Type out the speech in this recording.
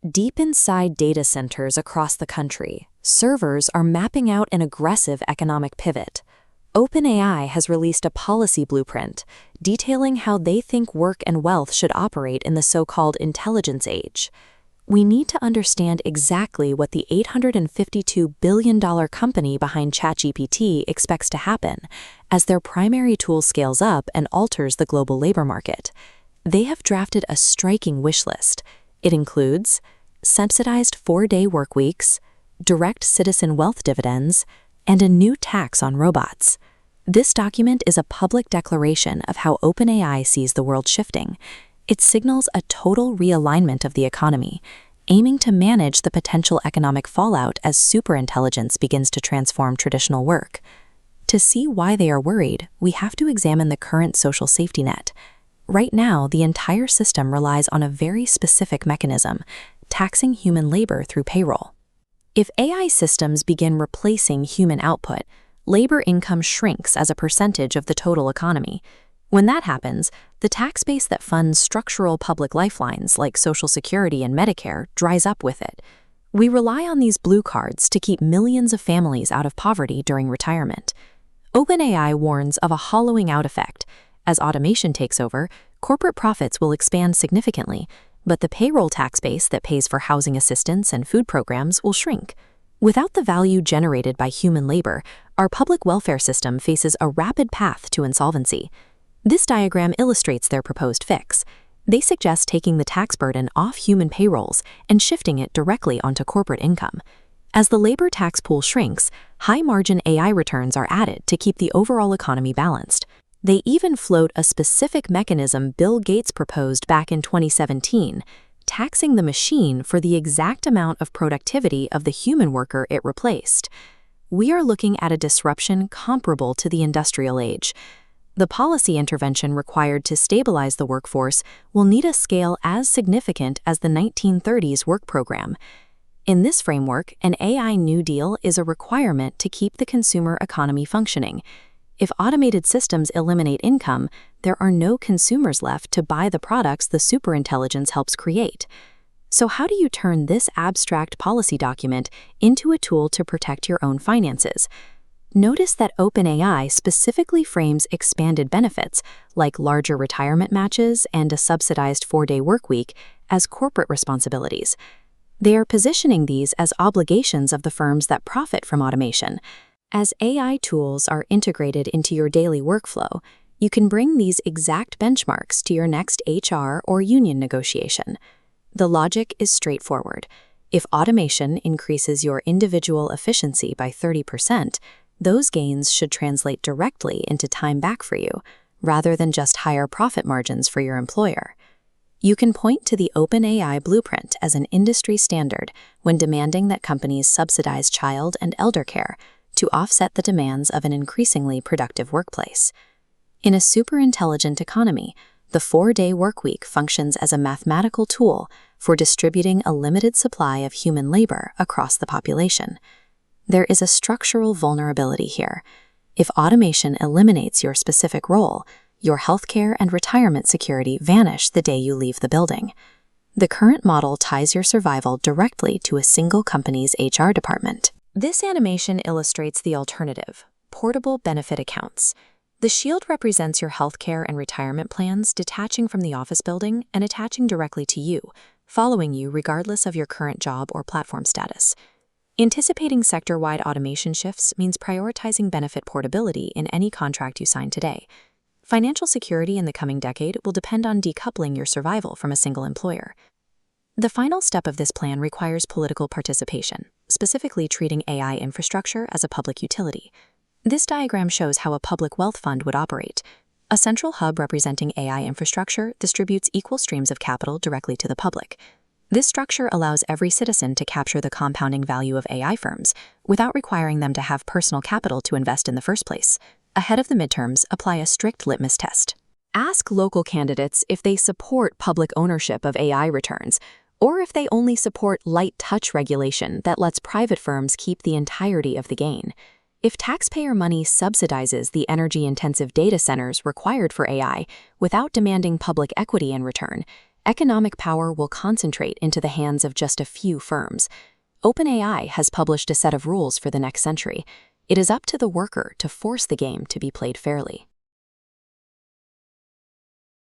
Deep inside data centers across the country, servers are mapping out an aggressive economic pivot. OpenAI has released a policy blueprint detailing how they think work and wealth should operate in the so-called intelligence age. We need to understand exactly what the $852 billion company behind ChatGPT expects to happen as their primary tool scales up and alters the global labor market. They have drafted a striking wish list. It includes subsidized 4-day work weeks, direct citizen wealth dividends, and a new tax on robots. This document is a public declaration of how OpenAI sees the world shifting. It signals a total realignment of the economy, aiming to manage the potential economic fallout as superintelligence begins to transform traditional work. To see why they are worried, we have to examine the current social safety net. Right now, the entire system relies on a very specific mechanism, taxing human labor through payroll. If AI systems begin replacing human output, labor income shrinks as a percentage of the total economy. When that happens, the tax base that funds structural public lifelines like Social Security and Medicare dries up with it. We rely on these blue cards to keep millions of families out of poverty during retirement. OpenAI warns of a hollowing out effect. As automation takes over, corporate profits will expand significantly, but the payroll tax base that pays for housing assistance and food programs will shrink. Without the value generated by human labor, our public welfare system faces a rapid path to insolvency. This diagram illustrates their proposed fix. They suggest taking the tax burden off human payrolls and shifting it directly onto corporate income. As the labor tax pool shrinks, high-margin AI returns are added to keep the overall economy balanced. They even float a specific mechanism Bill Gates proposed back in 2017, taxing the machine for the exact amount of productivity of the human worker it replaced. We are looking at a disruption comparable to the industrial age. The policy intervention required to stabilize the workforce will need a scale as significant as the 1930s work program. In this framework, an AI New Deal is a requirement to keep the consumer economy functioning. If automated systems eliminate income, there are no consumers left to buy the products the superintelligence helps create. So how do you turn this abstract policy document into a tool to protect your own finances? Notice that OpenAI specifically frames expanded benefits, like larger retirement matches and a subsidized 4-day workweek, as corporate responsibilities. They are positioning these as obligations of the firms that profit from automation. As AI tools are integrated into your daily workflow, you can bring these exact benchmarks to your next HR or union negotiation. The logic is straightforward. If automation increases your individual efficiency by 30%, those gains should translate directly into time back for you, rather than just higher profit margins for your employer. You can point to the OpenAI blueprint as an industry standard when demanding that companies subsidize child and elder care to offset the demands of an increasingly productive workplace. In a superintelligent economy, the 4-day workweek functions as a mathematical tool for distributing a limited supply of human labor across the population. There is a structural vulnerability here. If automation eliminates your specific role, your healthcare and retirement security vanish the day you leave the building. The current model ties your survival directly to a single company's HR department. This animation illustrates the alternative, portable benefit accounts. The shield represents your healthcare and retirement plans detaching from the office building and attaching directly to you, following you regardless of your current job or platform status. Anticipating sector-wide automation shifts means prioritizing benefit portability in any contract you sign today. Financial security in the coming decade will depend on decoupling your survival from a single employer. The final step of this plan requires political participation, specifically treating AI infrastructure as a public utility. This diagram shows how a public wealth fund would operate. A central hub representing AI infrastructure distributes equal streams of capital directly to the public. This structure allows every citizen to capture the compounding value of AI firms without requiring them to have personal capital to invest in the first place. Ahead of the midterms, apply a strict litmus test. Ask local candidates if they support public ownership of AI returns, or if they only support light touch regulation that lets private firms keep the entirety of the gain. If taxpayer money subsidizes the energy-intensive data centers required for AI without demanding public equity in return, Economic power will concentrate into the hands of just a few firms. OpenAI has published a set of rules for the next century. It is up to the worker to force the game to be played fairly.